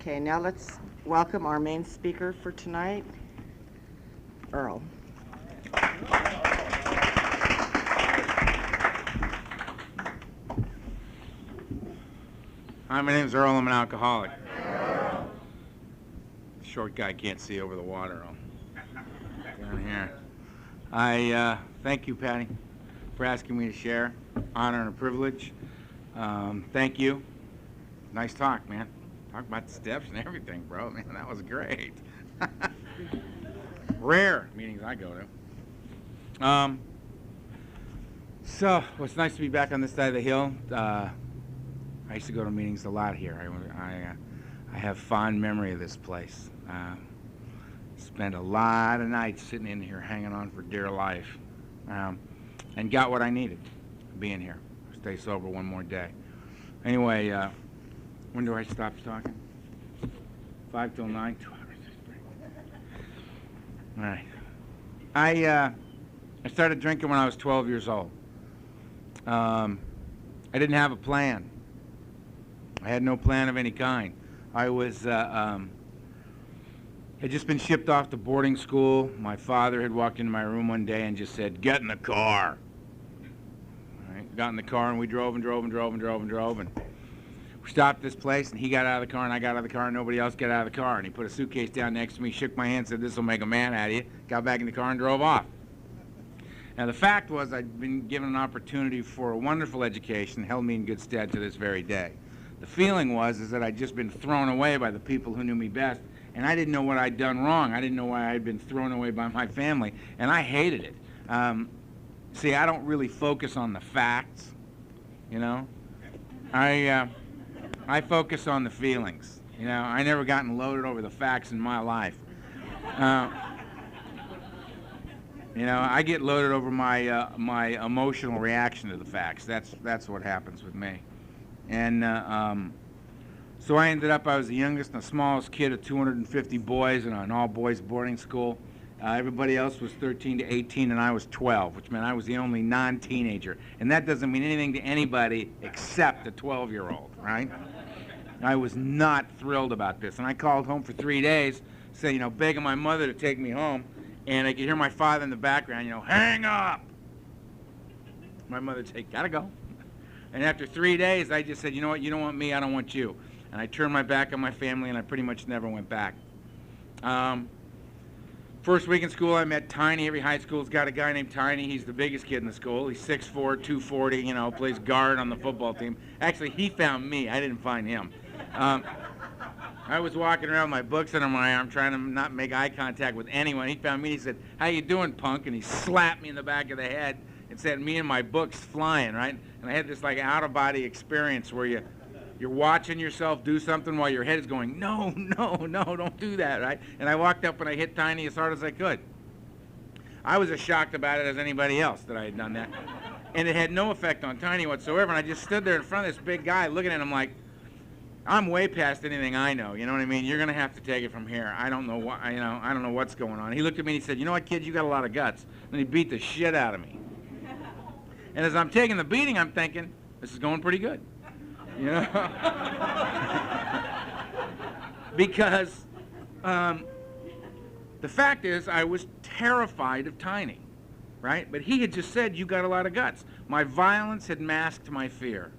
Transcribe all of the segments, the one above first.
Okay, now let's welcome our main speaker for tonight, Earl. Hi, my name's Earl. I'm an alcoholic. Short guy can't see over the water. Down here. I thank you, Patty, for asking me to share. Honor and a privilege. Thank you. Nice talk, man. Talk about the steps and everything, bro. Man, that was great. Rare meetings I go to. So, it's nice to be back on this side of the hill. I used to go to meetings a lot here. I have fond memory of this place. Spent a lot of nights sitting in here hanging on for dear life, and got what I needed being here. Stay sober one more day. Anyway, when do I stop talking? 5 till 9, 2 hours. All right. I started drinking when I was 12 years old. I didn't have a plan. I had no plan of any kind. I was had just been shipped off to boarding school. My father had walked into my room one day and just said, "Get in the car." All right, got in the car and we drove and we stopped at this place, and he got out of the car and I got out of the car and nobody else got out of the car, and he put a suitcase down next to me, shook my hand, said, "This will make a man out of you." Got back in the car and drove off. Now the fact was I'd been given an opportunity for a wonderful education, held me in good stead to this very day. The feeling was that I'd just been thrown away by the people who knew me best, and I didn't know what I'd done wrong. I didn't know why I'd been thrown away by my family, and I hated it. See, I don't really focus on the facts, you know. I focus on the feelings. You know, I never gotten loaded over the facts in my life. You know, I get loaded over my my emotional reaction to the facts. That's what happens with me. And so I ended up, I was the youngest and the smallest kid of 250 boys in an all-boys boarding school. Everybody else was 13 to 18, and I was 12, which meant I was the only non-teenager. And that doesn't mean anything to anybody except a 12-year-old, right? I was not thrilled about this. And I called home for 3 days, saying, you know, begging my mother to take me home. And I could hear my father in the background, you know, "Hang up!" My mother would say, "Gotta go." And after 3 days, I just said, "You know what, you don't want me, I don't want you." And I turned my back on my family, and I pretty much never went back. First week in school, I met Tiny. Every high school's got a guy named Tiny. He's the biggest kid in the school. He's 6'4", 240, you know, plays guard on the football team. Actually, he found me. I didn't find him. I was walking around with my books under my arm trying to not make eye contact with anyone. He found me. He said, "How you doing, punk?" And he slapped me in the back of the head and sent me and my books flying, right? And I had this like out-of-body experience where you're watching yourself do something while your head is going, "No, no, no, don't do that," right? And I walked up and I hit Tiny as hard as I could. I was as shocked about it as anybody else that I had done that. And it had no effect on Tiny whatsoever. And I just stood there in front of this big guy looking at him like, I'm way past anything I know, you know what I mean? You're going to have to take it from here. I don't know what, you know, I don't know what's going on. He looked at me and he said, "You know what, kid, you got a lot of guts." And he beat the shit out of me. And as I'm taking the beating, I'm thinking, this is going pretty good. You know? Because the fact is, I was terrified of Tiny, right? But he had just said, "You got a lot of guts." My violence had masked my fear,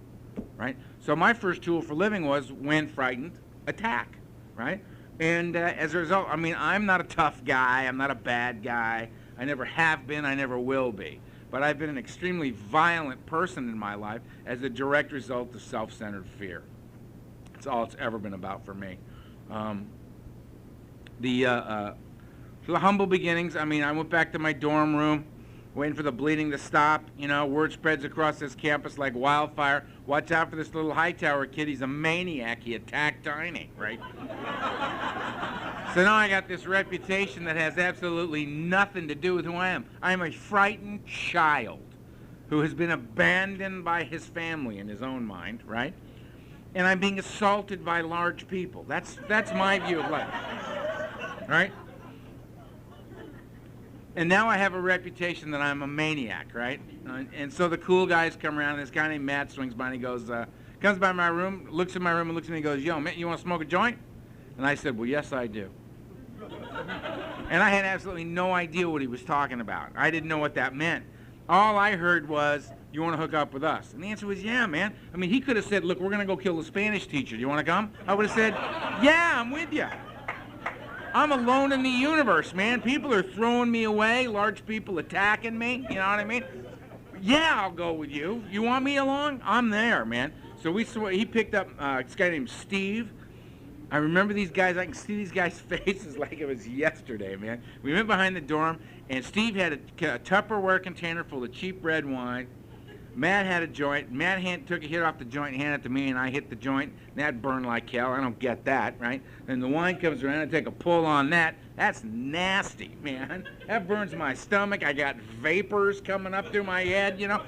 right? So my first tool for living was, when frightened, attack, right? And as a result, I mean, I'm not a tough guy. I'm not a bad guy. I never have been. I never will be. But I've been an extremely violent person in my life as a direct result of self-centered fear. That's all it's ever been about for me. So the humble beginnings, I mean, I went back to my dorm room, waiting for the bleeding to stop. You know, word spreads across this campus like wildfire. Watch out for this little Hightower kid. He's a maniac. He attacked Tiny, right? So now I got this reputation that has absolutely nothing to do with who I am. I am a frightened child who has been abandoned by his family in his own mind, right? And I'm being assaulted by large people. That's my view of life, right? And now I have a reputation that I'm a maniac, right? And so the cool guys come around, and this guy named Matt swings by and he goes, comes by my room, looks in my room and looks at me and goes, "Yo, man, you want to smoke a joint?" And I said, well, yes, I do. And I had absolutely no idea what he was talking about. I didn't know what that meant. All I heard was, you want to hook up with us? And the answer was, yeah, man. I mean, he could have said, look, we're going to go kill the Spanish teacher. Do you want to come? I would have said, yeah, I'm with you. I'm alone in the universe, man. People are throwing me away, large people attacking me, you know what I mean? Yeah, I'll go with you. You want me along? I'm there, man. So he picked up this guy named Steve. I remember these guys. I can see these guys' faces like it was yesterday, man. We went behind the dorm, and Steve had a Tupperware container full of cheap red wine. Matt had a joint. Matt took a hit off the joint and handed it to me, and I hit the joint. And that burned like hell. I don't get that, right? And the wine comes around, I take a pull on that. That's nasty, man. That burns my stomach. I got vapors coming up through my head, you know.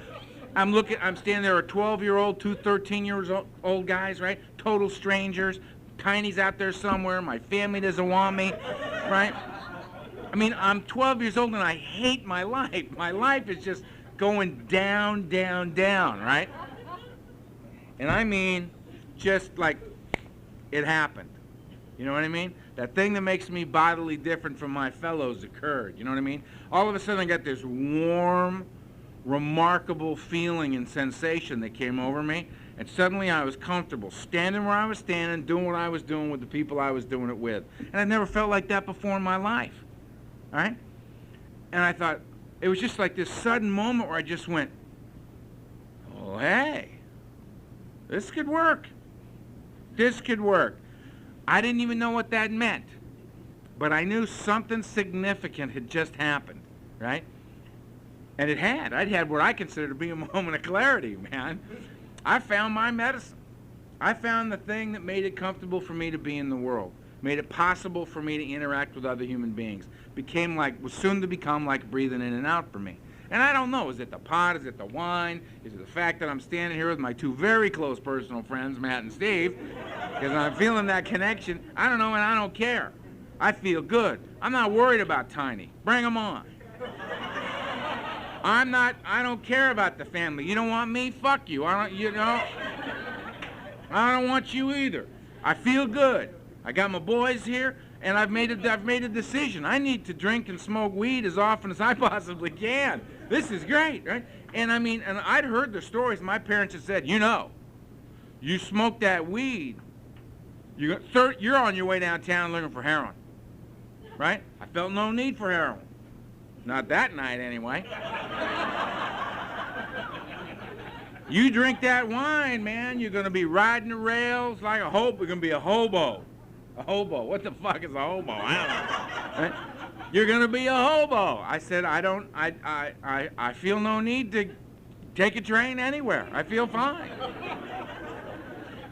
I'm standing there with 12-year-old, two 13-year-old guys, right? Total strangers. Tiny's out there somewhere. My family doesn't want me, right? I mean, I'm 12 years old and I hate my life. My life is just going down, down, down, right? And I mean, just like it happened. You know what I mean? That thing that makes me bodily different from my fellows occurred. You know what I mean? All of a sudden I got this warm, remarkable feeling and sensation that came over me. And suddenly I was comfortable, standing where I was standing, doing what I was doing with the people I was doing it with. And I've never felt like that before in my life. All right? And I thought, it was just like this sudden moment where I just went, oh, hey, this could work. This could work. I didn't even know what that meant. But I knew something significant had just happened, right? And it had. I'd had what I consider to be a moment of clarity, man. I found my medicine. I found the thing that made it comfortable for me to be in the world, made it possible for me to interact with other human beings. Was soon to become like breathing in and out for me. And I don't know, is it the pot, is it the wine, is it the fact that I'm standing here with my two very close personal friends, Matt and Steve, because I'm feeling that connection. I don't know, and I don't care. I feel good. I'm not worried about Tiny. Bring them on. I don't care about the family. You don't want me? Fuck you. I don't want you either. I feel good. I got my boys here, and I've made a decision. I need to drink and smoke weed as often as I possibly can. This is great, right? And I mean, and I'd heard the stories. My parents had said, you smoke that weed, you're on your way downtown looking for heroin, right? I felt no need for heroin. Not that night, anyway. You drink that wine, man, you're going to be riding the rails like a hobo. You're going to be a hobo. A hobo. What the fuck is a hobo? I don't know. Right? You're going to be a hobo. I said, I feel no need to take a train anywhere. I feel fine.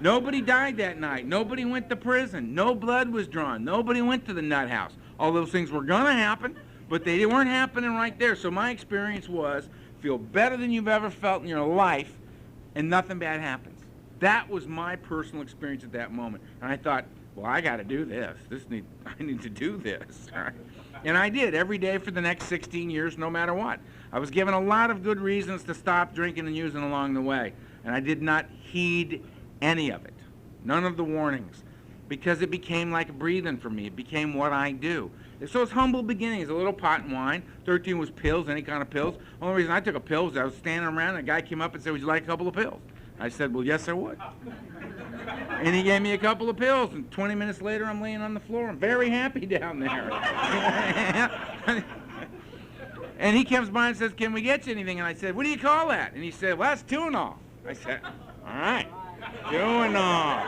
Nobody died that night. Nobody went to prison. No blood was drawn. Nobody went to the nut house. All those things were going to happen, but they weren't happening right there. So my experience was, feel better than you've ever felt in your life, and nothing bad happens. That was my personal experience at that moment. And I thought, well, I got to do this. I need to do this. Right? And I did every day for the next 16 years, no matter what. I was given a lot of good reasons to stop drinking and using along the way, and I did not heed any of it. None of the warnings, because it became like breathing for me. It became what I do. So it's humble beginnings, a little pot and wine. 13 was pills, any kind of pills. The only reason I took a pill was I was standing around and a guy came up and said, would you like a couple of pills? I said, well, yes, I would. And he gave me a couple of pills, and 20 minutes later, I'm laying on the floor. I'm very happy down there. And he comes by and says, can we get you anything? And I said, what do you call that? And he said, well, that's Tuinol. I said, all right, Tuinol.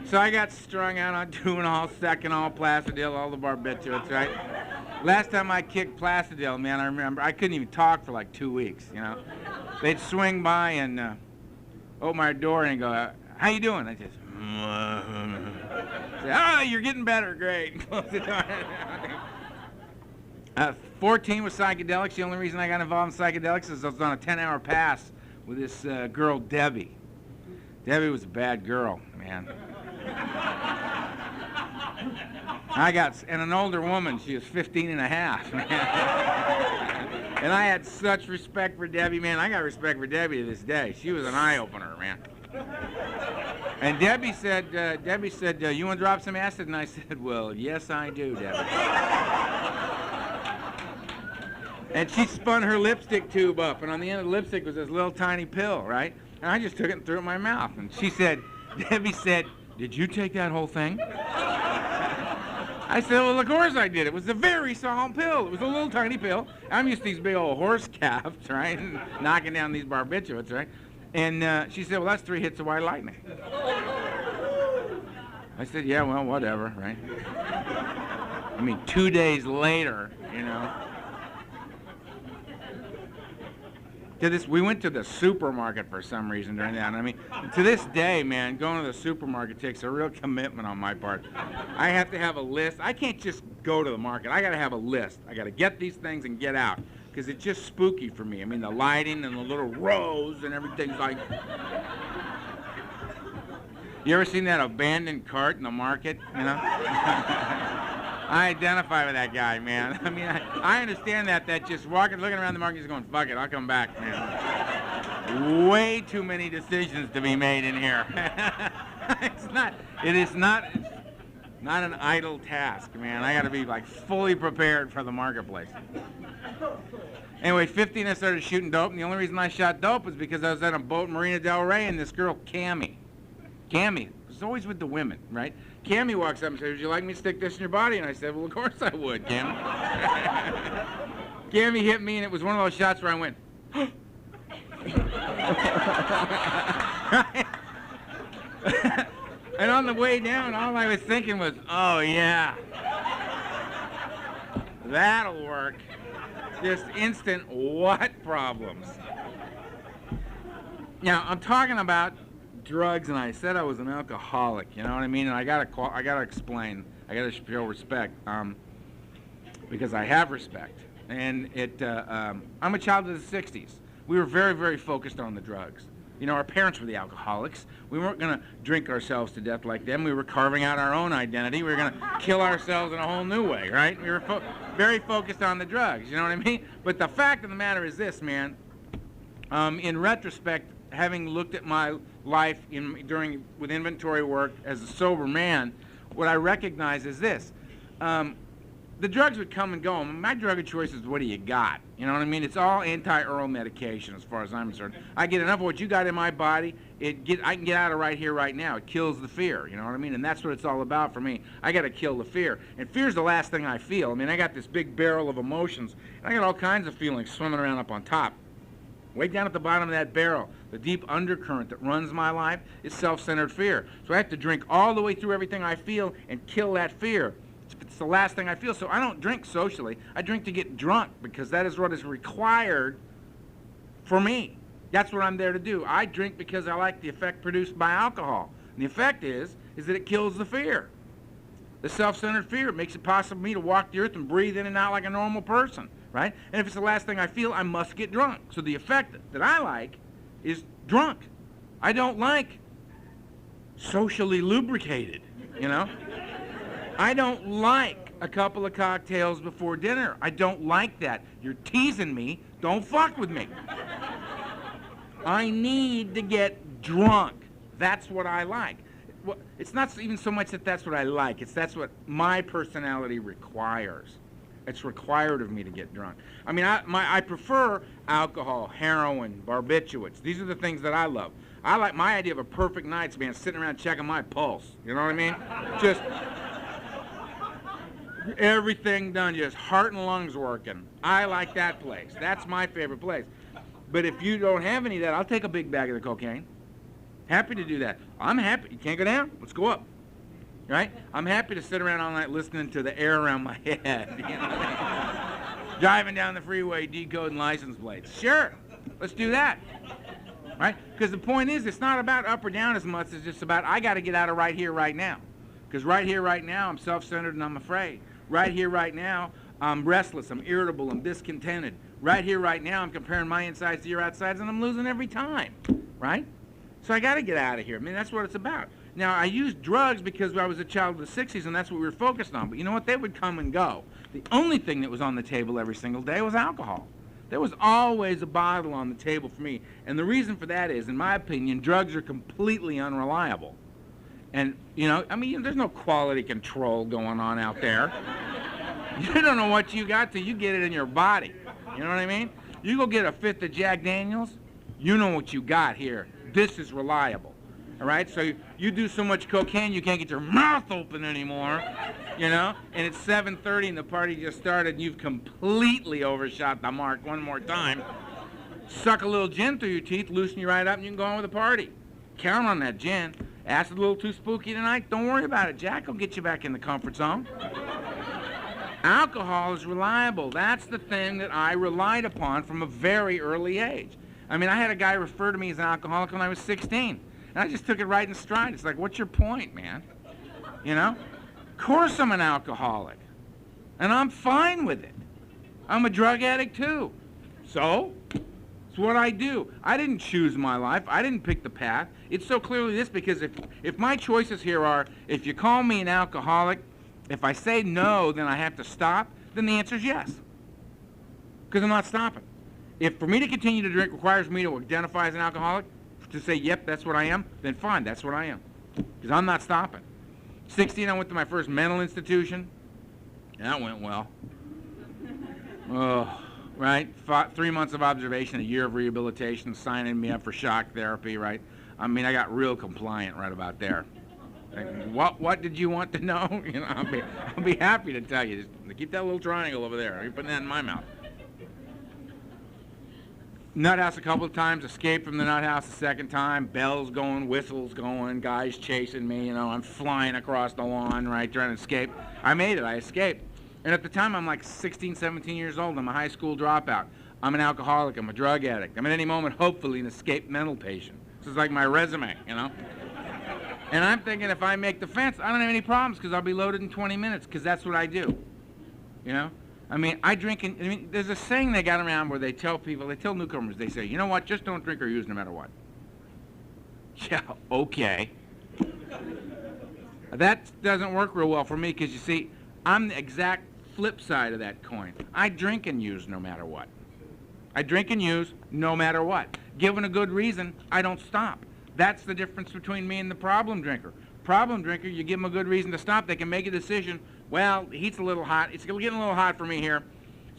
So I got strung out on Tuinol, Seconal, Placidil, all the barbiturates, right? Last time I kicked Placidil, man, I remember, I couldn't even talk for like 2 weeks, you know? They'd swing by and open my door and go, how you doing? I just, say, oh, you're getting better, great. Close the door. 14 was psychedelics. The only reason I got involved in psychedelics is I was on a 10-hour pass with this girl, Debbie. Debbie was a bad girl, man. And an older woman, she was 15 and a half, man. And I had such respect for Debbie, man. I got respect for Debbie to this day. She was an eye-opener, man. And Debbie said, you want to drop some acid? And I said, well, yes, I do, Debbie. And she spun her lipstick tube up, and on the end of the lipstick was this little tiny pill, right? And I just took it and threw it in my mouth. And she said, Debbie said, did you take that whole thing? I said, well, of course I did. It was a very small pill. It was a little tiny pill. I'm used to these big old horse calves, right? And knocking down these barbiturates, right? And she said, well, that's 3 hits of white lightning. I said, yeah, well, whatever, right? I mean, 2 days later, you know. We went to the supermarket for some reason during that. I mean, to this day, man, going to the supermarket takes a real commitment on my part. I have to have a list. I can't just go to the market. I got to have a list. I got to get these things and get out, because it's just spooky for me. I mean, the lighting and the little rows and everything's like... You ever seen that abandoned cart in the market, you know? I identify with that guy, man. I mean, I understand that just looking around the market, just going, fuck it, I'll come back, man. Way too many decisions to be made in here. It is not an idle task, man. I gotta be like fully prepared for the marketplace. Anyway, 15, I started shooting dope, and the only reason I shot dope was because I was on a boat in Marina Del Rey, and this girl, Cammie, was always with the women, right? Cammie walks up and says, would you like me to stick this in your body? And I said, well, of course I would, Cammie. Cammie hit me, and it was one of those shots where I went, and on the way down, all I was thinking was, oh, yeah, that'll work. Just instant what problems. Now, I'm talking about drugs, and I said I was an alcoholic, you know what I mean? And I gotta explain, I gotta show respect, because I have respect. And I'm a child of the 60s. We were very, very focused on the drugs. You know, our parents were the alcoholics. We weren't gonna drink ourselves to death like them. We were carving out our own identity. We were gonna kill ourselves in a whole new way, right? We were very focused on the drugs, you know what I mean? But the fact of the matter is this, man, in retrospect, having looked at my life with inventory work as a sober man, what I recognize is this. The drugs would come and go. My drug of choice is, what do you got? You know what I mean? It's all anti-Earl medication as far as I'm concerned. I get enough of what you got in my body, I can get out of right here, right now. It kills the fear, you know what I mean? And that's what it's all about for me. I got to kill the fear. And fear's the last thing I feel. I mean, I got this big barrel of emotions, and I got all kinds of feelings swimming around up on top. Way down at the bottom of that barrel, the deep undercurrent that runs my life is self-centered fear. So I have to drink all the way through everything I feel and kill that fear. It's the last thing I feel. So I don't drink socially. I drink to get drunk, because that is what is required for me. That's what I'm there to do. I drink because I like the effect produced by alcohol. And the effect is that it kills the fear. The self-centered fear makes it possible for me to walk the earth and breathe in and out like a normal person, right? And if it's the last thing I feel, I must get drunk. So the effect that I like is drunk. I don't like socially lubricated, you know? I don't like a couple of cocktails before dinner. I don't like that. You're teasing me. Don't fuck with me. I need to get drunk. That's what I like. Well, it's not even so much that that's what I like. That's what my personality requires. It's required of me to get drunk. I mean, I prefer alcohol, heroin, barbiturates. These are the things that I love. I like my idea of a perfect night's, man, sitting around checking my pulse. You know what I mean? Just everything done, just heart and lungs working. I like that place. That's my favorite place. But if you don't have any of that, I'll take a big bag of the cocaine. Happy to do that. I'm happy. You can't go down? Let's go up. Right? I'm happy to sit around all night listening to the air around my head. You know? Driving down the freeway, decoding license plates. Sure. Let's do that. Right? Because the point is, it's not about up or down as much as just about, I got to get out of right here, right now. Because right here, right now, I'm self-centered and I'm afraid. Right here, right now, I'm restless, I'm irritable, I'm discontented. Right here, right now, I'm comparing my insides to your outsides, and I'm losing every time, right? So I got to get out of here. I mean, that's what it's about. Now, I used drugs because I was a child of the 60s, and that's what we were focused on. But you know what? They would come and go. The only thing that was on the table every single day was alcohol. There was always a bottle on the table for me. And the reason for that is, in my opinion, drugs are completely unreliable. And, you know, I mean, there's no quality control going on out there. You don't know what you got till you get it in your body. You know what I mean? You go get a fifth of Jack Daniels, you know what you got here. This is reliable. All right? So you do so much cocaine, you can't get your mouth open anymore, you know? And it's 7:30 and the party just started and you've completely overshot the mark one more time. Suck a little gin through your teeth, loosen you right up, and you can go on with the party. Count on that gin. Acid a little too spooky tonight? Don't worry about it. Jack will get you back in the comfort zone. Alcohol is reliable. That's the thing that I relied upon from a very early age. I mean, I had a guy refer to me as an alcoholic when I was 16. And I just took it right in stride. It's like, what's your point, man? You know? Of course I'm an alcoholic. And I'm fine with it. I'm a drug addict too. So? It's what I do. I didn't choose my life. I didn't pick the path. It's so clearly this because if my choices here are, if you call me an alcoholic, if I say no, then I have to stop, then the answer is yes. Because I'm not stopping. If for me to continue to drink requires me to identify as an alcoholic, to say, yep, that's what I am, then fine, that's what I am. Because I'm not stopping. 16, I went to my first mental institution. That went well. Oh, right? 3 months of observation, a year of rehabilitation, signing me up for shock therapy, right? I mean, I got real compliant right about there. Like, what did you want to know? You know, I'll be happy to tell you. Just keep that little triangle over there. You're putting that in my mouth. Nut house a couple of times, escaped from the nut house a second time, bells going, whistles going, guys chasing me, you know, I'm flying across the lawn, right, trying to escape. I made it, I escaped. And at the time, I'm like 16, 17 years old, I'm a high school dropout. I'm an alcoholic, I'm a drug addict. I'm at any moment, hopefully, an escaped mental patient. This is like my resume, you know? And I'm thinking if I make the fence, I don't have any problems because I'll be loaded in 20 minutes because that's what I do, you know? I mean, there's a saying they got around where they tell people, they tell newcomers, they say, you know what, just don't drink or use no matter what. Yeah, okay. That doesn't work real well for me because, you see, I'm the exact flip side of that coin. I drink and use no matter what. I drink and use no matter what. Given a good reason, I don't stop. That's the difference between me and the problem drinker. Problem drinker, you give them a good reason to stop, they can make a decision. Well, the heat's a little hot. It's getting a little hot for me here,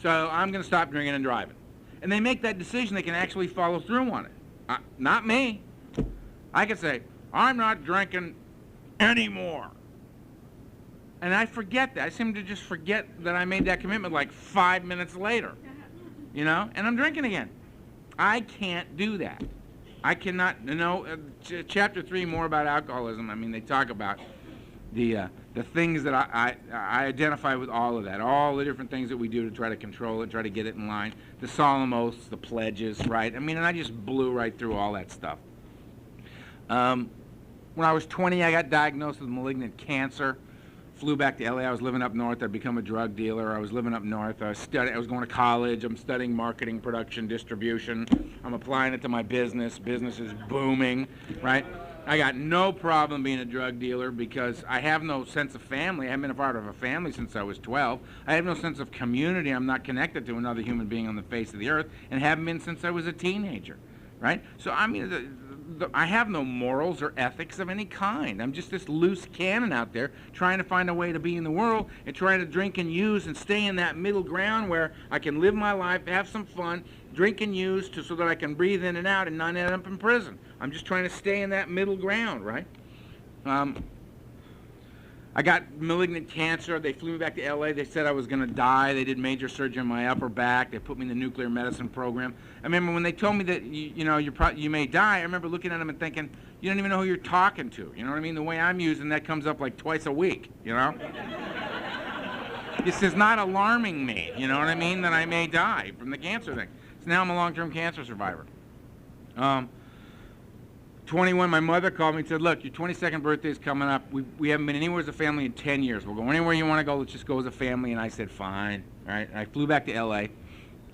so I'm going to stop drinking and driving. And they make that decision. They can actually follow through on it. Not me. I can say, I'm not drinking anymore. And I forget that. I seem to just forget that I made that commitment like 5 minutes later. You know? And I'm drinking again. I can't do that. I cannot, you know, chapter 3 more about alcoholism. I mean, they talk about the things that I identify with all of that, all the different things that we do to try to control it, try to get it in line, the solemn oaths, the pledges, right? I mean, and I just blew right through all that stuff. When I was 20, I got diagnosed with malignant cancer. Flew back to LA. I was living up north. I'd become a drug dealer. I was living up north. I was going to college. I'm studying marketing, production, distribution. I'm applying it to my business. Business is booming, right? I got no problem being a drug dealer because I have no sense of family. I haven't been a part of a family since I was 12. I have no sense of community. I'm not connected to another human being on the face of the earth and haven't been since I was a teenager, right? So, I mean, I have no morals or ethics of any kind. I'm just this loose cannon out there trying to find a way to be in the world and trying to drink and use and stay in that middle ground where I can live my life, have some fun, drink and use so that I can breathe in and out and not end up in prison. I'm just trying to stay in that middle ground, right? I got malignant cancer. They flew me back to LA. They said I was going to die. They did major surgery on my upper back. They put me in the nuclear medicine program. I remember when they told me that you may die, I remember looking at them and thinking, you don't even know who you're talking to. You know what I mean? The way I'm using that comes up like twice a week, you know? This is not alarming me, you know what I mean, that I may die from the cancer thing. So now I'm a long-term cancer survivor. 21, my mother called me and said, look, your 22nd birthday is coming up. We haven't been anywhere as a family in 10 years. We'll go anywhere you want to go. Let's just go as a family. And I said, fine. All right. And I flew back to L.A.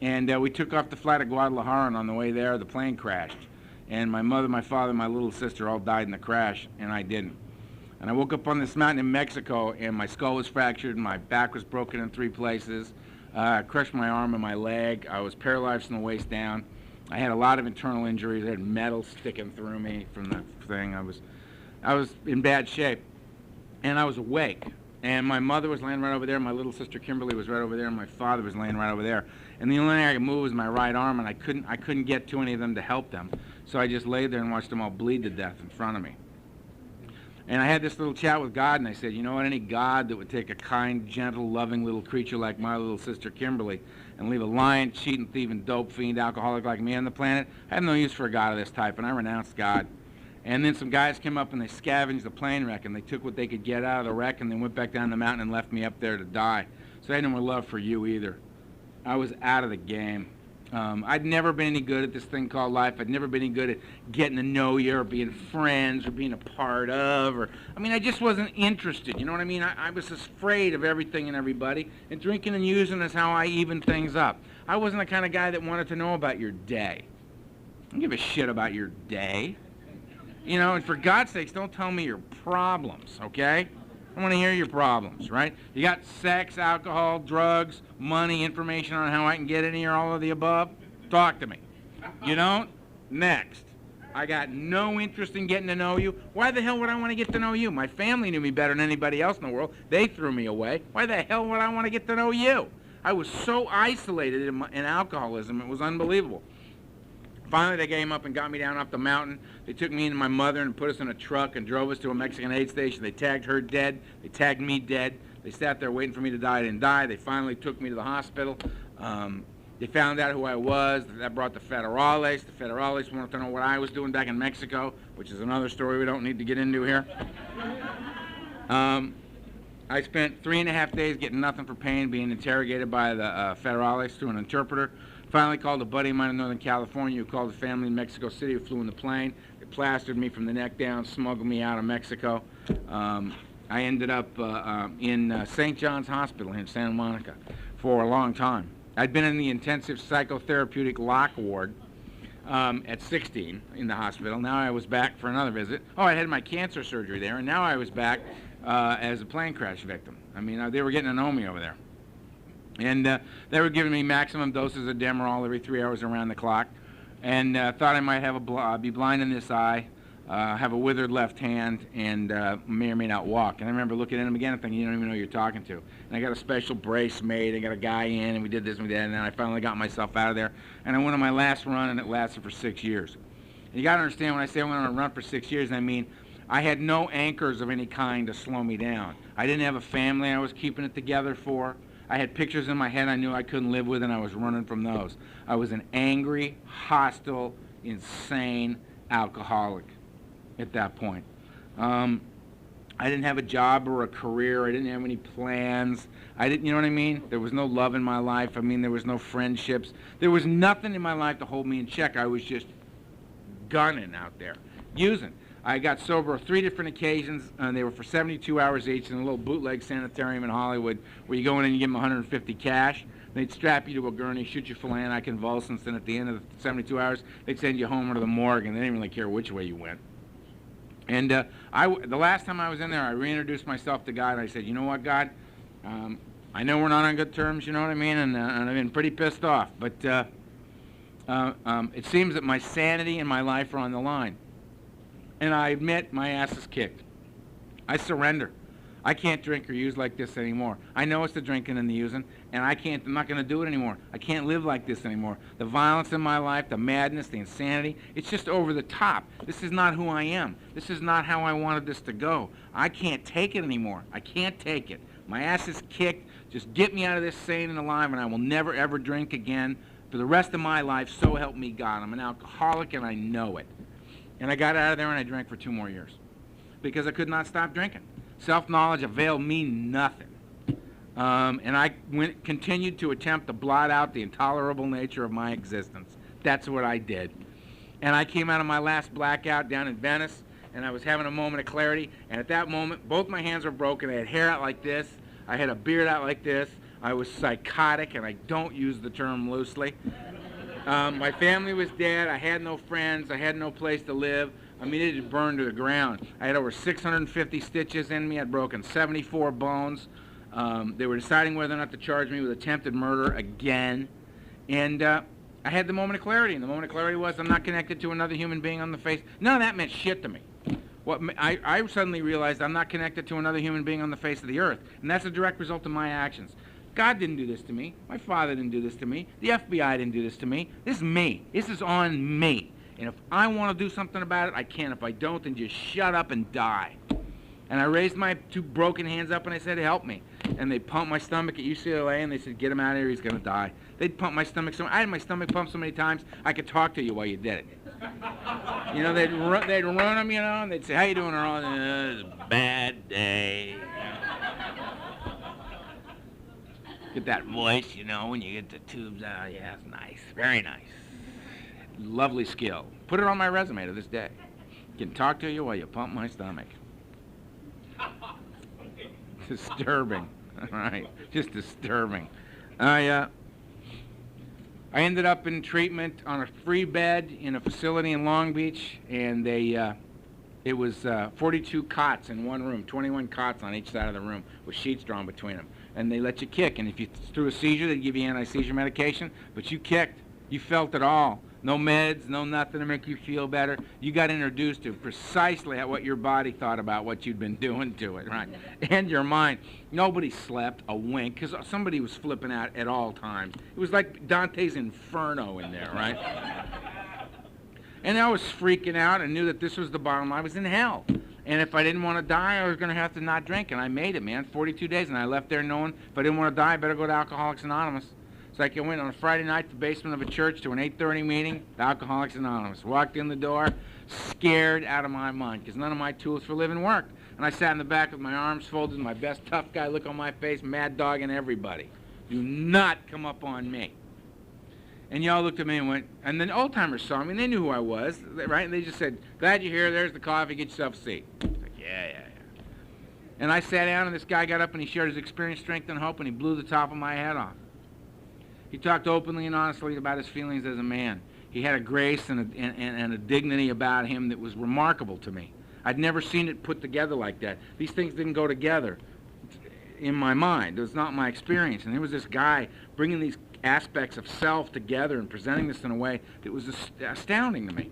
And we took off the flight of Guadalajara, and on the way there, the plane crashed. And my mother, my father, my little sister all died in the crash, and I didn't. And I woke up on this mountain in Mexico, and my skull was fractured, and my back was broken in 3 places. I crushed my arm and my leg. I was paralyzed from the waist down. I had a lot of internal injuries. I had metal sticking through me from the thing. I was in bad shape, and I was awake. And my mother was laying right over there, my little sister Kimberly was right over there, and my father was laying right over there. And the only thing I could move was my right arm, and I couldn't get to any of them to help them. So I just laid there and watched them all bleed to death in front of me. And I had this little chat with God, and I said, you know what, any God that would take a kind, gentle, loving little creature like my little sister Kimberly and leave a lying, cheating, thieving, dope fiend, alcoholic like me on the planet, I have no use for a God of this type, and I renounced God. And then some guys came up and they scavenged the plane wreck, and they took what they could get out of the wreck, and they went back down the mountain and left me up there to die. So I had no more love for you either. I was out of the game. I'd never been any good at this thing called life. I'd never been any good at getting to know you or being friends or being a part of. I just wasn't interested. You know what I mean? I was afraid of everything and everybody, and drinking and using is how I even things up. I wasn't the kind of guy that wanted to know about your day. I don't give a shit about your day. You know, and for God's sakes, don't tell me your problems, okay? I want to hear your problems, right? You got sex, alcohol, drugs, money, information on how I can get any or all of the above? Talk to me. You don't? Next. I got no interest in getting to know you. Why the hell would I want to get to know you? My family knew me better than anybody else in the world. They threw me away. Why the hell would I want to get to know you? I was so isolated in alcoholism, it was unbelievable. Finally, they came up and got me down off the mountain. They took me and my mother and put us in a truck and drove us to a Mexican aid station. They tagged her dead. They tagged me dead. They sat there waiting for me to die. I didn't die. They finally took me to the hospital. They found out who I was. That brought the Federales. The Federales wanted to know what I was doing back in Mexico, which is another story we don't need to get into here. I spent 3.5 days getting nothing for pain, being interrogated by the Federales through an interpreter. Finally called a buddy of mine in Northern California who called the family in Mexico City who flew in the plane. They plastered me from the neck down, smuggled me out of Mexico. I ended up in St. John's Hospital in Santa Monica for a long time. I'd been in the intensive psychotherapeutic lock ward at 16 in the hospital. Now I was back for another visit. Oh, I had my cancer surgery there, and now I was back as a plane crash victim. I mean, they were getting to know me over there. And they were giving me maximum doses of Demerol every 3 hours around the clock, and thought I might have be blind in this eye, have a withered left hand, and may or may not walk. And I remember looking at him again and thinking, you don't even know who you're talking to. And I got a special brace made. I got a guy in, and we did this and we did that, and then I finally got myself out of there. And I went on my last run, and it lasted for 6 years. And you got to understand, when I say I went on a run for 6 years, I mean I had no anchors of any kind to slow me down. I didn't have a family I was keeping it together for. I had pictures in my head I knew I couldn't live with, and I was running from those. I was an angry, hostile, insane alcoholic at that point. I didn't have a job or a career. I didn't have any plans. You know what I mean? There was no love in my life. I mean, there was no friendships. There was nothing in my life to hold me in check. I was just gunning out there, using. I got sober 3 different occasions, and they were for 72 hours each in a little bootleg sanitarium in Hollywood where you go in and you give them 150 cash. They'd strap you to a gurney, shoot you full of anticonvulsants, and at the end of the 72 hours, they'd send you home or to the morgue, and they didn't really care which way you went. And the last time I was in there, I reintroduced myself to God, and I said, you know what, God? I know we're not on good terms, you know what I mean, and I've been pretty pissed off, but it seems that my sanity and my life are on the line. And I admit my ass is kicked. I surrender. I can't drink or use like this anymore. I know it's the drinking and the using, and I'm not going to do it anymore. I can't live like this anymore. The violence in my life, the madness, the insanity, it's just over the top. This is not who I am. This is not how I wanted this to go. I can't take it anymore. I can't take it. My ass is kicked. Just get me out of this sane and alive, and I will never, ever drink again for the rest of my life, so help me God. I'm an alcoholic, and I know it. And I got out of there and I drank for 2 more years because I could not stop drinking. Self-knowledge availed me nothing. And I continued to attempt to blot out the intolerable nature of my existence. That's what I did. And I came out of my last blackout down in Venice, and I was having a moment of clarity. And at that moment, both my hands were broken. I had hair out like this. I had a beard out like this. I was psychotic, and I don't use the term loosely. My family was dead. I had no friends. I had no place to live. I mean, it had burned to the ground. I had over 650 stitches in me. I'd broken 74 bones. They were deciding whether or not to charge me with attempted murder again. And I had the moment of clarity. And the moment of clarity was I'm not connected to another human being on the face. None of that meant shit to me. I suddenly realized I'm not connected to another human being on the face of the earth, and that's a direct result of my actions. God didn't do this to me. My father didn't do this to me. The FBI didn't do this to me. This is me. This is on me. And if I want to do something about it, I can. If I don't, then just shut up and die. And I raised my two broken hands up and I said, help me. And they pumped my stomach at UCLA and they said, get him out of here, he's going to die. They'd pump my stomach I had my stomach pumped so many times, I could talk to you while you did it. You know, they'd run them, you know, and they'd say, how you doing, Earl? It's a bad day. Get that voice, you know, when you get the tubes out. Yeah, it's nice. Very nice. Lovely skill. Put it on my resume to this day. Can talk to you while you pump my stomach. Disturbing. All right. Just disturbing. I ended up in treatment on a free bed in a facility in Long Beach, and it was 42 cots in one room, 21 cots on each side of the room with sheets drawn between them. And they let you kick, and if you threw a seizure, they'd give you anti-seizure medication, but you kicked. You felt it all. No meds, no nothing to make you feel better. You got introduced to precisely what your body thought about what you'd been doing to it, right? And your mind. Nobody slept a wink, because somebody was flipping out at all times. It was like Dante's Inferno in there, right? And I was freaking out and knew that this was the bottom. I was in hell. And if I didn't want to die, I was going to have to not drink. And I made it, man, 42 days. And I left there knowing if I didn't want to die, I better go to Alcoholics Anonymous. So I went on a Friday night to the basement of a church to an 8:30 meeting, Alcoholics Anonymous. Walked in the door, scared out of my mind, because none of my tools for living worked. And I sat in the back with my arms folded, my best tough guy look on my face, mad dogging everybody. Do not come up on me. And y'all looked at me and went, and then old-timers saw me, and they knew who I was, right? And they just said, glad you're here, there's the coffee, get yourself a seat. I was like, yeah. And I sat down, and this guy got up, and he shared his experience, strength, and hope, and he blew the top of my head off. He talked openly and honestly about his feelings as a man. He had a grace and a dignity about him that was remarkable to me. I'd never seen it put together like that. These things didn't go together in my mind. It was not my experience. And there was this guy bringing these aspects of self together and presenting this in a way that was astounding to me.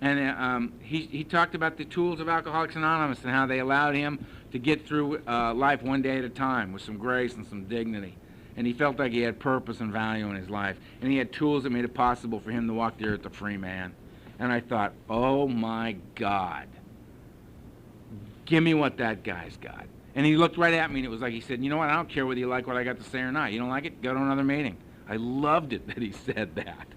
And he talked about the tools of Alcoholics Anonymous and how they allowed him to get through life one day at a time with some grace and some dignity. And he felt like he had purpose and value in his life. And he had tools that made it possible for him to walk the earth a free man. And I thought, oh my God, give me what that guy's got. And he looked right at me and it was like he said, you know what, I don't care whether you like what I got to say or not. You don't like it? Go to another meeting. I loved it that he said that.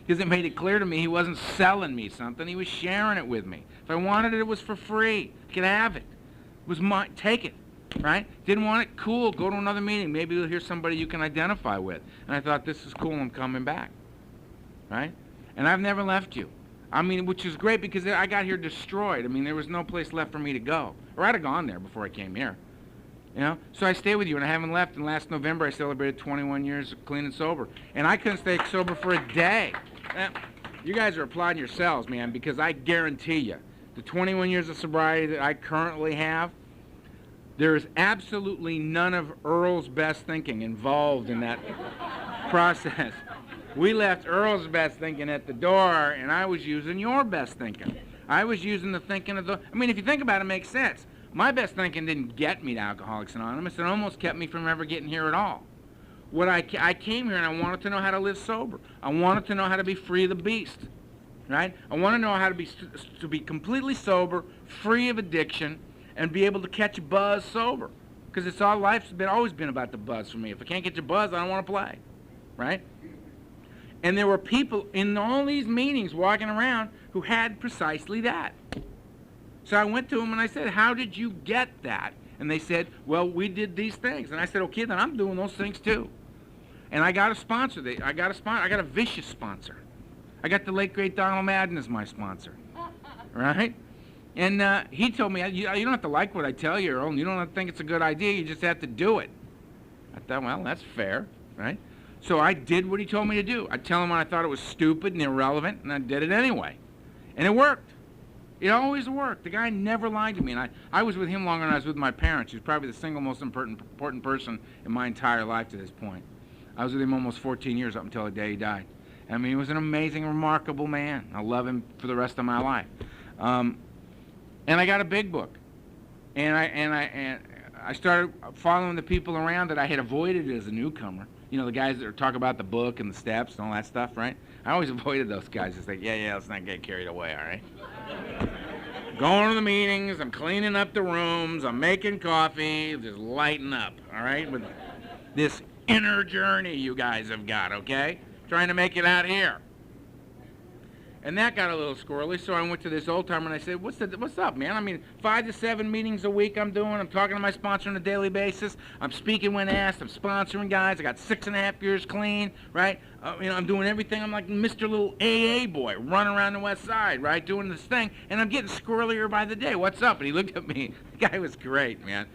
Because it made it clear to me he wasn't selling me something. He was sharing it with me. If I wanted it, it was for free. I could have it. It was mine. Take it. Right? Didn't want it? Cool. Go to another meeting. Maybe you'll hear somebody you can identify with. And I thought, this is cool. I'm coming back. Right? And I've never left you. I mean, which is great because I got here destroyed. I mean, there was no place left for me to go. Or I'd have gone there before I came here. You know? So I stay with you, and I haven't left. And last November, I celebrated 21 years of clean and sober. And I couldn't stay sober for a day. Now, you guys are applauding yourselves, man, because I guarantee you, the 21 years of sobriety that I currently have, there is absolutely none of Earl's best thinking involved in that process. We left Earl's best thinking at the door, and I was using your best thinking. I was using the thinking of the... I mean, if you think about it, it makes sense. My best thinking didn't get me to Alcoholics Anonymous. It almost kept me from ever getting here at all. What I came here and I wanted to know how to live sober. I wanted to know how to be free of the beast, right? I want to know how to be completely sober, free of addiction, and be able to catch a buzz sober. Because it's all life's always been about the buzz for me. If I can't get your buzz, I don't want to play, right? And there were people in all these meetings walking around who had precisely that. So I went to them and I said, how did you get that? And they said, well, we did these things. And I said, okay, then I'm doing those things too. And I got a sponsor. I got a vicious sponsor. I got the late great Donald Madden as my sponsor, right? And he told me, you don't have to like what I tell you, Earl, and you don't have to think it's a good idea, you just have to do it. I thought, well, that's fair, right? So I did what he told me to do. I'd tell him when I thought it was stupid and irrelevant, and I did it anyway. And it worked. It always worked. The guy never lied to me, and I was with him longer than I was with my parents. He was probably the single most important person in my entire life to this point. I was with him almost 14 years up until the day he died. I mean, he was an amazing, remarkable man. I love him for the rest of my life. And I got a big book. And I started following the people around that I had avoided as a newcomer. You know, the guys that talk about the book and the steps and all that stuff, right? I always avoided those guys. Just like, yeah, let's not get carried away, all right? Going to the meetings, I'm cleaning up the rooms, I'm making coffee, just lighting up, all right? With this inner journey you guys have got, okay? Trying to make it out here. And that got a little squirrely, so I went to this old timer and I said, what's up, man? I mean, 5 to 7 meetings a week I'm doing. I'm talking to my sponsor on a daily basis. I'm speaking when asked. I'm sponsoring guys. I got 6.5 years clean, right? You know, I'm doing everything. I'm like Mr. Little AA boy, running around the West Side, right, doing this thing. And I'm getting squirrelier by the day. What's up? And he looked at me. The guy was great, man.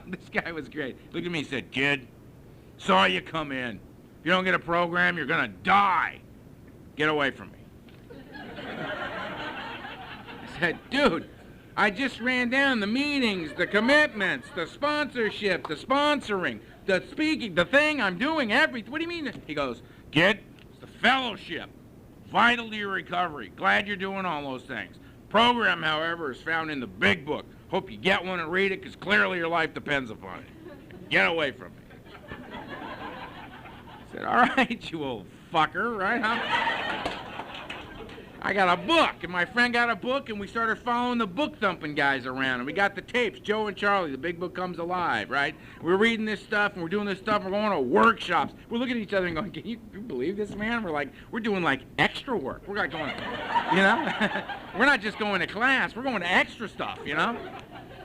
This guy was great. Looked at me and said, kid, saw you come in. If you don't get a program, you're going to die. Get away from me. I said, dude, I just ran down the meetings, the commitments, the sponsorship, the sponsoring, the speaking, the thing I'm doing, everything. What do you mean? He goes, kid, it's the fellowship, vital to your recovery. Glad you're doing all those things. Program, however, is found in the big book. Hope you get one and read it, because clearly your life depends upon it. Get away from me. I said, all right, you old fucker, right? Huh? I got a book, and my friend got a book, and we started following the book-thumping guys around, and we got the tapes, Joe and Charlie, the big book comes alive, right? We're reading this stuff, and we're doing this stuff, and we're going to workshops. We're looking at each other and going, can you believe this, man? We're doing, like, extra work. We're like going, you know? We're not just going to class, we're going to extra stuff, you know?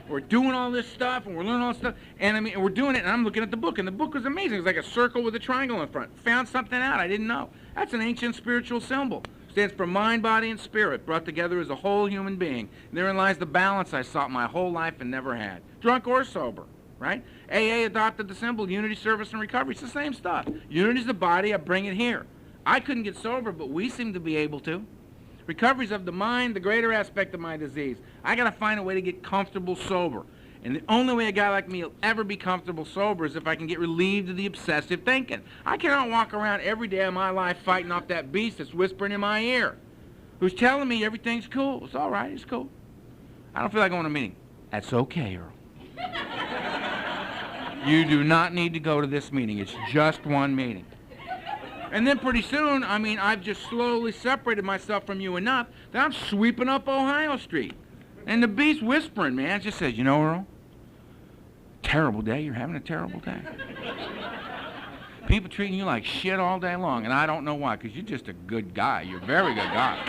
We're doing all this stuff, and we're learning all this stuff, and I mean, we're doing it, and I'm looking at the book, and the book was amazing. It was like a circle with a triangle in front. Found something out I didn't know. That's an ancient spiritual symbol. Stands for mind, body, and spirit, brought together as a whole human being. And therein lies the balance I sought my whole life and never had, drunk or sober, right? AA adopted the symbol unity, service, and recovery. It's the same stuff. Unity's the body, I bring it here. I couldn't get sober, but we seem to be able to. Recovery's of the mind, the greater aspect of my disease. I got to find a way to get comfortable sober. And the only way a guy like me will ever be comfortable sober is if I can get relieved of the obsessive thinking. I cannot walk around every day of my life fighting off that beast that's whispering in my ear, who's telling me everything's cool. It's all right, it's cool. I don't feel like going to a meeting. That's okay, Earl. You do not need to go to this meeting. It's just one meeting. And then pretty soon, I mean, I've just slowly separated myself from you enough that I'm sweeping up Ohio Street. And the beast whispering, man, it just says, you know, Earl, terrible day, you're having a terrible day. People treating you like shit all day long, and I don't know why, because you're just a good guy. You're a very good guy.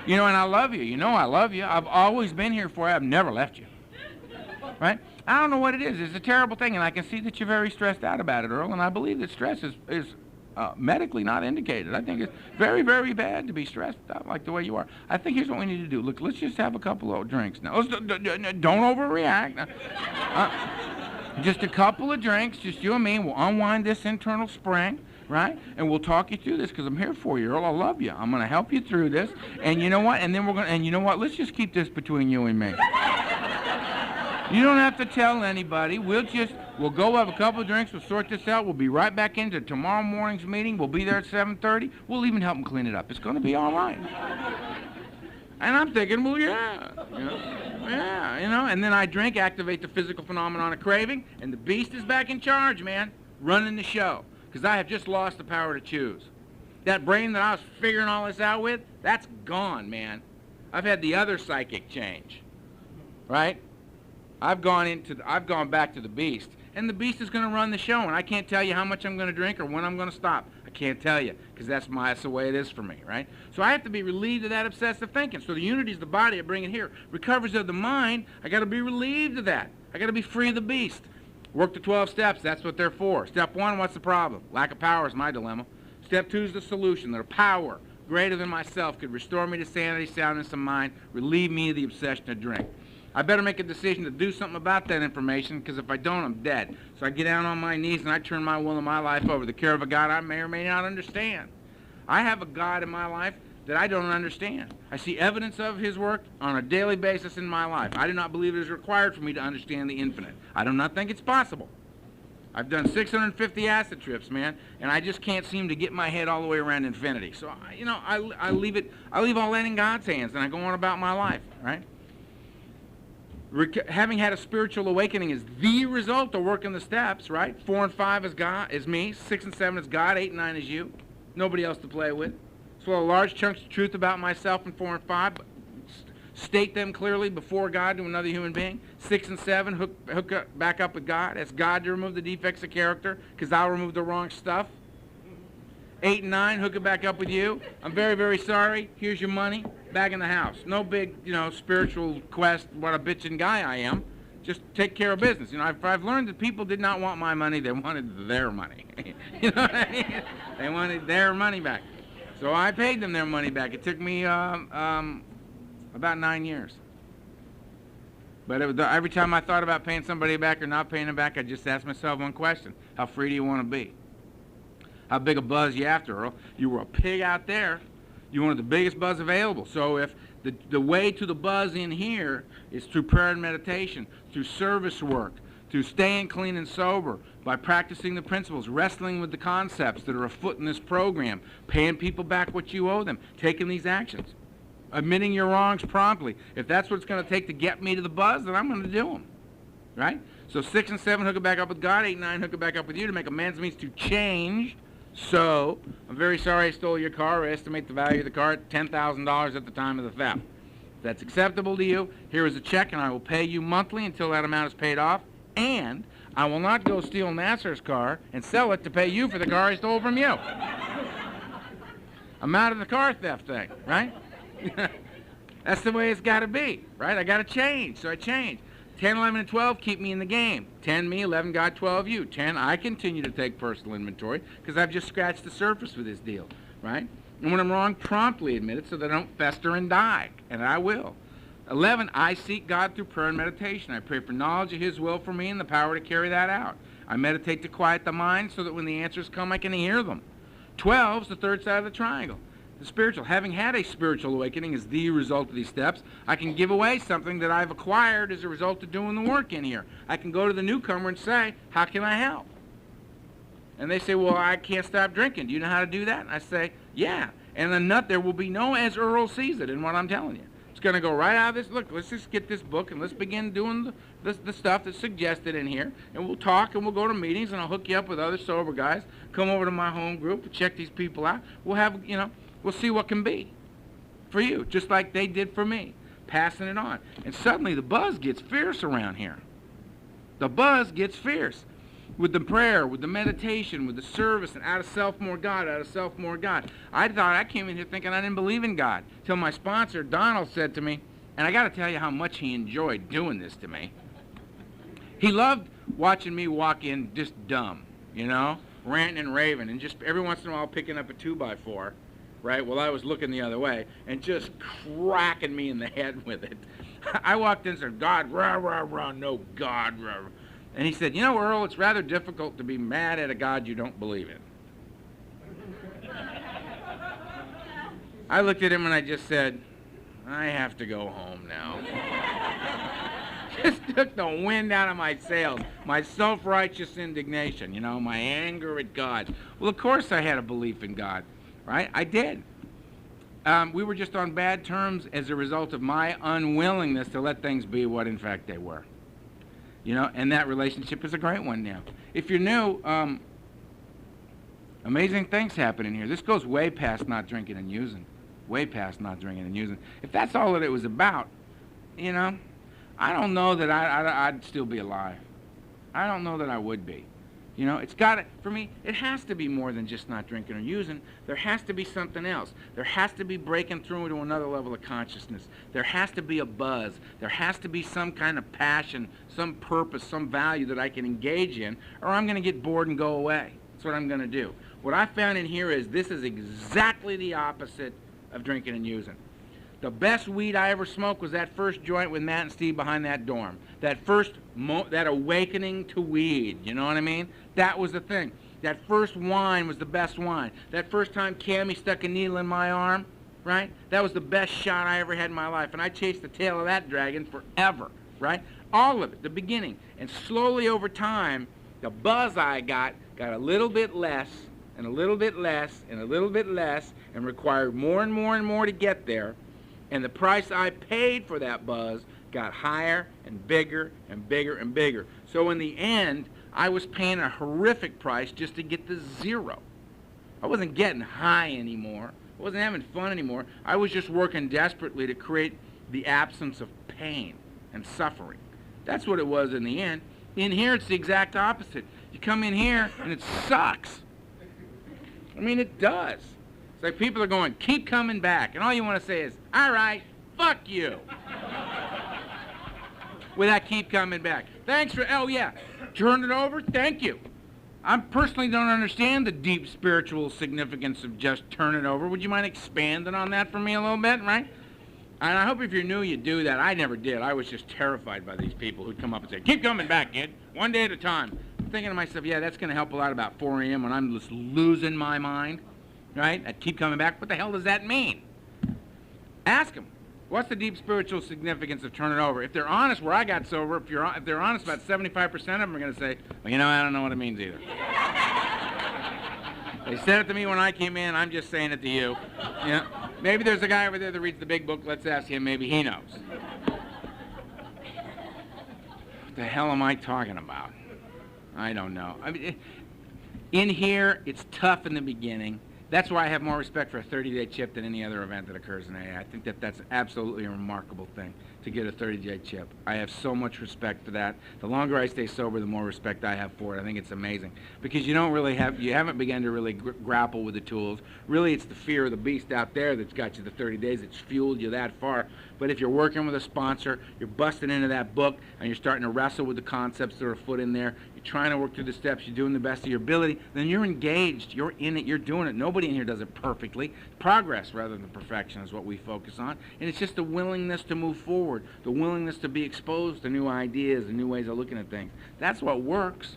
You know, and I love you. You know I love you. I've always been here for you. I've never left you. Right? I don't know what it is. It's a terrible thing, and I can see that you're very stressed out about it, Earl, and I believe that stress is medically not indicated. I think it's very, very bad to be stressed out like the way you are. I think here's what we need to do. Look, let's just have a couple of drinks now. Don't overreact. Just a couple of drinks, just you and me. We'll unwind this internal spring, right? And we'll talk you through this because I'm here for you, Earl. I love you. I'm going to help you through this. And you know what? And then and you know what? Let's just keep this between you and me. You don't have to tell anybody. We'll go have a couple of drinks. We'll sort this out. We'll be right back into tomorrow morning's meeting. We'll be there at 7:30. We'll even help them clean it up. It's going to be all right. And I'm thinking, well, yeah, you know. And then I drink, activate the physical phenomenon of craving, and the beast is back in charge, man, running the show. Because I have just lost the power to choose. That brain that I was figuring all this out with, that's gone, man. I've had the other psychic change, right? I've gone back to the beast, and the beast is going to run the show, and I can't tell you how much I'm going to drink or when I'm going to stop. I can't tell you, because that's the way it is for me, right? So I have to be relieved of that obsessive thinking. So the unity is the body, I bring it here. Recoveries of the mind, I got to be relieved of that. I got to be free of the beast. Work the 12 steps, that's what they're for. Step 1, what's the problem? Lack of power is my dilemma. Step 2 is the solution, that a power greater than myself could restore me to sanity, soundness of mind, relieve me of the obsession to drink. I better make a decision to do something about that information, because if I don't, I'm dead. So I get down on my knees and I turn my will and my life over to the care of a God I may or may not understand. I have a God in my life that I don't understand. I see evidence of his work on a daily basis in my life. I do not believe it is required for me to understand the infinite. I do not think it's possible. I've done 650 acid trips, man, and I just can't seem to get my head all the way around infinity. So, I leave all that in God's hands, and I go on about my life, right? Having had a spiritual awakening is the result of working the steps, right? 4 and 5 is God, is me. 6 and 7 is God. 8 and 9 is you. Nobody else to play with. Swallow large chunks of truth about myself in 4 and 5, but state them clearly before God to another human being. 6 and 7, back up with God. Ask God to remove the defects of character, because I'll remove the wrong stuff. 8 and 9, hook it back up with you. I'm very, very sorry. Here's your money. Back in the house. No big, spiritual quest, what a bitchin' guy I am. Just take care of business. I've learned that people did not want my money. They wanted their money. You know what I mean? They wanted their money back. So I paid them their money back. It took me about 9 years. But every time I thought about paying somebody back or not paying them back, I just asked myself one question. How free do you want to be? How big a buzz you after, Earl? You were a pig out there. You wanted the biggest buzz available. So if the way to the buzz in here is through prayer and meditation, through service work, through staying clean and sober, by practicing the principles, wrestling with the concepts that are afoot in this program, paying people back what you owe them, taking these actions, admitting your wrongs promptly. If that's what it's going to take to get me to the buzz, then I'm going to do them. Right? So 6 and 7, hook it back up with God. 8 and 9, hook it back up with you to make a man's means to change. So, I'm very sorry I stole your car. I estimate the value of the car at $10,000 at the time of the theft. If that's acceptable to you, here is a check, and I will pay you monthly until that amount is paid off. And I will not go steal Nasser's car and sell it to pay you for the car I stole from you. I'm out of the car theft thing, right? That's the way it's got to be, right? I got to change, so I change. 10, 11, and 12 keep me in the game. 10 me, 11 God, 12 you. 10, I continue to take personal inventory because I've just scratched the surface with this deal, right? And when I'm wrong, promptly admit it so that I don't fester and die, and I will. 11, I seek God through prayer and meditation. I pray for knowledge of His will for me and the power to carry that out. I meditate to quiet the mind so that when the answers come, I can hear them. 12 is the third side of the triangle. The spiritual. Having had a spiritual awakening is the result of these steps. I can give away something that I've acquired as a result of doing the work in here. I can go to the newcomer and say, how can I help? And they say, well, I can't stop drinking. Do you know how to do that? And I say, yeah. And there will be no as Earl sees it in what I'm telling you. It's going to go right out of this. Look, let's just get this book and let's begin doing the stuff that's suggested in here. And we'll talk and we'll go to meetings and I'll hook you up with other sober guys. Come over to my home group, check these people out. We'll have, we'll see what can be for you, just like they did for me, passing it on. And suddenly the buzz gets fierce around here. The buzz gets fierce. With the prayer, with the meditation, with the service, and out of self more God, out of self more God. I thought I came in here thinking I didn't believe in God, till my sponsor, Donald, said to me, and I got to tell you how much he enjoyed doing this to me. He loved watching me walk in just dumb, ranting and raving, and just every once in a while picking up a 2x4, right, while I was looking the other way, and just cracking me in the head with it. I walked in and said, God, rah, rah, rah, no God, rah, rah. And he said, Earl, it's rather difficult to be mad at a God you don't believe in. I looked at him and I just said, I have to go home now. Just took the wind out of my sails, my self-righteous indignation, my anger at God. Well, of course I had a belief in God, right? I did. We were just on bad terms as a result of my unwillingness to let things be what in fact they were. And that relationship is a great one now. If you're new, amazing things happen in here. This goes way past not drinking and using. Way past not drinking and using. If that's all that it was about, I don't know that I'd still be alive. I don't know that I would be. It's got to, for me, it has to be more than just not drinking or using. There has to be something else. There has to be breaking through into another level of consciousness. There has to be a buzz. There has to be some kind of passion, some purpose, some value that I can engage in, or I'm going to get bored and go away. That's what I'm going to do. What I found in here is this is exactly the opposite of drinking and using. The best weed I ever smoked was that first joint with Matt and Steve behind that dorm. That that awakening to weed, you know what I mean? That was the thing. That first wine was the best wine. That first time Cammie stuck a needle in my arm, right? That was the best shot I ever had in my life. And I chased the tail of that dragon forever, right? All of it, the beginning. And slowly over time, the buzz I got a little bit less, and a little bit less, and a little bit less, and required more and more and more to get there. And the price I paid for that buzz got higher and bigger and bigger and bigger. So in the end, I was paying a horrific price just to get to zero. I wasn't getting high anymore. I wasn't having fun anymore. I was just working desperately to create the absence of pain and suffering. That's what it was in the end. In here, it's the exact opposite. You come in here, and it sucks. I mean, it does. It's like people are going, keep coming back. And all you want to say is, all right, fuck you. With that keep coming back. Thanks for, oh yeah, turn it over, thank you. I personally don't understand the deep spiritual significance of just turn it over. Would you mind expanding on that for me a little bit, right? And I hope if you're new, you do that. I never did. I was just terrified by these people who'd come up and say, keep coming back, kid, one day at a time. I'm thinking to myself, yeah, that's going to help a lot about 4 a.m. when I'm just losing my mind, right? I keep coming back. What the hell does that mean? Ask them. What's the deep spiritual significance of turn it over? If they're honest where I got sober, if they're honest, about 75% of them are going to say, well, you know, I don't know what it means either. They said it to me when I came in. I'm just saying it to you. Yeah. Maybe there's a guy over there that reads the big book. Let's ask him. Maybe he knows. What the hell am I talking about? I don't know. I mean, in here, it's tough in the beginning. That's why I have more respect for a 30-day chip than any other event that occurs in AA. I think that that's absolutely a remarkable thing, to get a 30-day chip. I have so much respect for that. The longer I stay sober, the more respect I have for it. I think it's amazing. Because you haven't begun to really grapple with the tools. Really, it's the fear of the beast out there that's got you the 30 days. It's fueled you that far. But if you're working with a sponsor, you're busting into that book, and you're starting to wrestle with the concepts that are afoot in there, you're trying to work through the steps, you're doing the best of your ability, then you're engaged, you're in it, you're doing it. Nobody in here does it perfectly. Progress rather than perfection is what we focus on. And it's just the willingness to move forward, the willingness to be exposed to new ideas and new ways of looking at things. That's what works.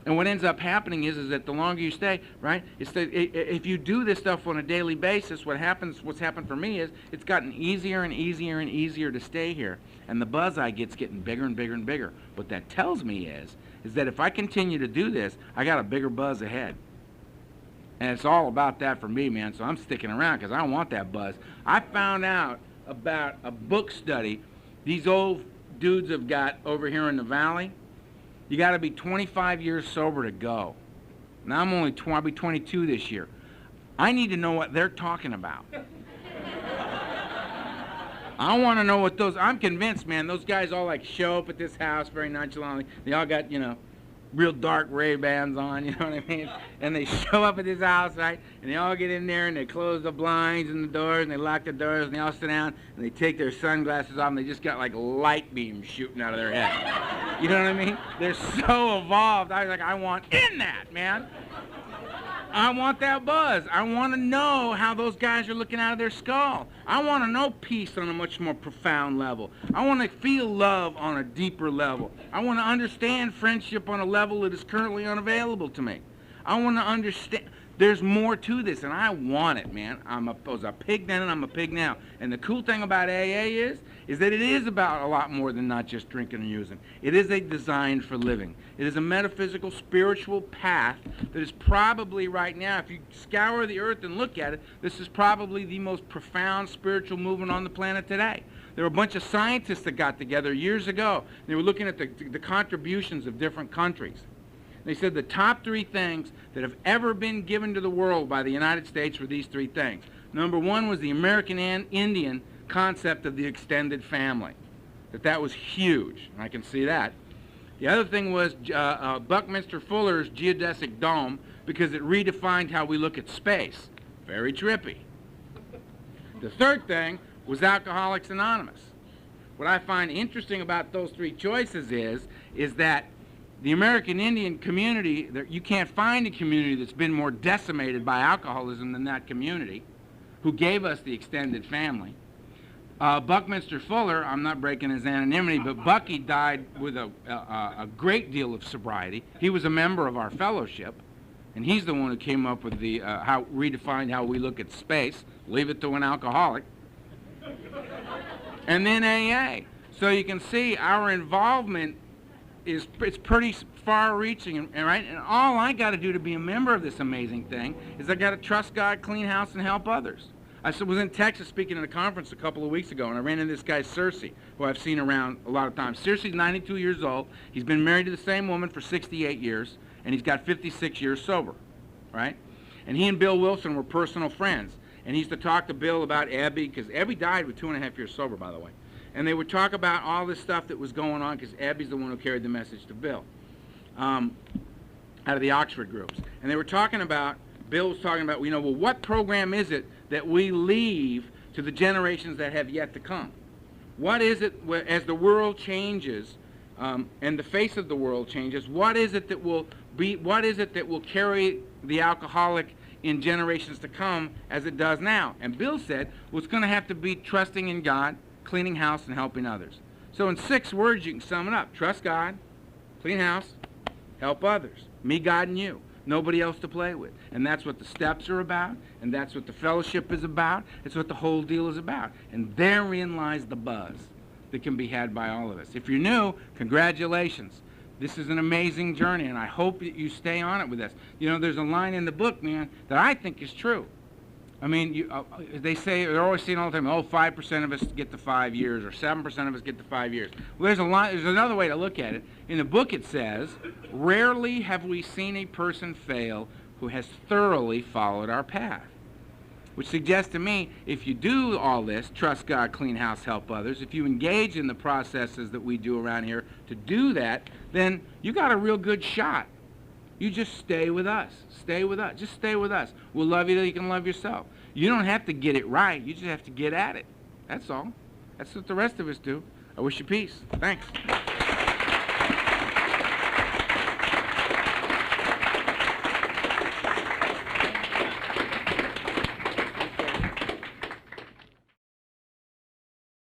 And what ends up happening is that the longer you stay, right, if you do this stuff on a daily basis, what's happened for me is it's gotten easier and easier and easier to stay here. And the buzz I get's getting bigger and bigger and bigger. What that tells me is that if I continue to do this, I got a bigger buzz ahead. And it's all about that for me, man, so I'm sticking around because I want that buzz. I found out about a book study these old dudes have got over here in the valley. You got to be 25 years sober to go. Now I'll be 22 this year. I need to know what they're talking about. I want to know what I'm convinced, man, those guys all like show up at this house very nonchalantly. They all got, real dark Ray-Bans on, you know what I mean? And they show up at this house, right? And they all get in there and they close the blinds and the doors and they lock the doors and they all sit down and they take their sunglasses off and they just got like light beams shooting out of their head. You know what I mean? They're so evolved. I was like, I want in that, man. I want that buzz. I want to know how those guys are looking out of their skull. I want to know peace on a much more profound level. I want to feel love on a deeper level. I want to understand friendship on a level that is currently unavailable to me. I want to understand. There's more to this, and I want it, man. I was a pig then, and I'm a pig now. And the cool thing about AA is that it is about a lot more than not just drinking and using. It is a design for living. It is a metaphysical, spiritual path that is probably right now, if you scour the earth and look at it, this is probably the most profound spiritual movement on the planet today. There were a bunch of scientists that got together years ago. They were looking at the contributions of different countries. They said the top 3 things that have ever been given to the world by the United States were these 3 things. Number 1 was the American Indian concept of the extended family. That was huge. I can see that. The other thing was Buckminster Fuller's geodesic dome, because it redefined how we look at space. Very trippy. The third thing was Alcoholics Anonymous. What I find interesting about those 3 choices is that the American Indian community, you can't find a community that's been more decimated by alcoholism than that community, who gave us the extended family. Buckminster Fuller, I'm not breaking his anonymity, but Bucky died with a great deal of sobriety. He was a member of our fellowship, and he's the one who came up with redefined how we look at space. Leave it to an alcoholic. And then AA. So you can see our involvement it's pretty far-reaching, and right? And all I got to do to be a member of this amazing thing is I got to trust God, clean house, and help others. I was in Texas speaking at a conference a couple of weeks ago, and I ran into this guy, Cersei, who I've seen around a lot of times. Cersei's 92 years old. He's been married to the same woman for 68 years, and he's got 56 years sober, right? And he and Bill Wilson were personal friends. And he used to talk to Bill about Abby, because Abby died with 2.5 years sober, by the way. And they would talk about all this stuff that was going on, because Abby's the one who carried the message to Bill, out of the Oxford groups. And they were talking about, Bill was talking about, well, what program is it that we leave to the generations that have yet to come? What is it, as the world changes, and the face of the world changes, what is it that will carry the alcoholic in generations to come as it does now? And Bill said, well, it's going to have to be trusting in God, cleaning house, and helping others. So in 6 words, you can sum it up. Trust God, clean house, help others. Me, God, and you. Nobody else to play with. And that's what the steps are about, and that's what the fellowship is about. It's what the whole deal is about. And therein lies the buzz that can be had by all of us. If you're new, congratulations. This is an amazing journey, and I hope that you stay on it with us. There's a line in the book, man, that I think is true. I mean, they say, they're always saying all the time, 5% of us get to 5 years, or 7% of us get to 5 years. Well, there's another way to look at it. In the book it says, rarely have we seen a person fail who has thoroughly followed our path. Which suggests to me, if you do all this, trust God, clean house, help others, if you engage in the processes that we do around here to do that, then you got a real good shot. You just stay with us. Stay with us. Just stay with us. We'll love you till you can love yourself. You don't have to get it right. You just have to get at it. That's all. That's what the rest of us do. I wish you peace. Thanks.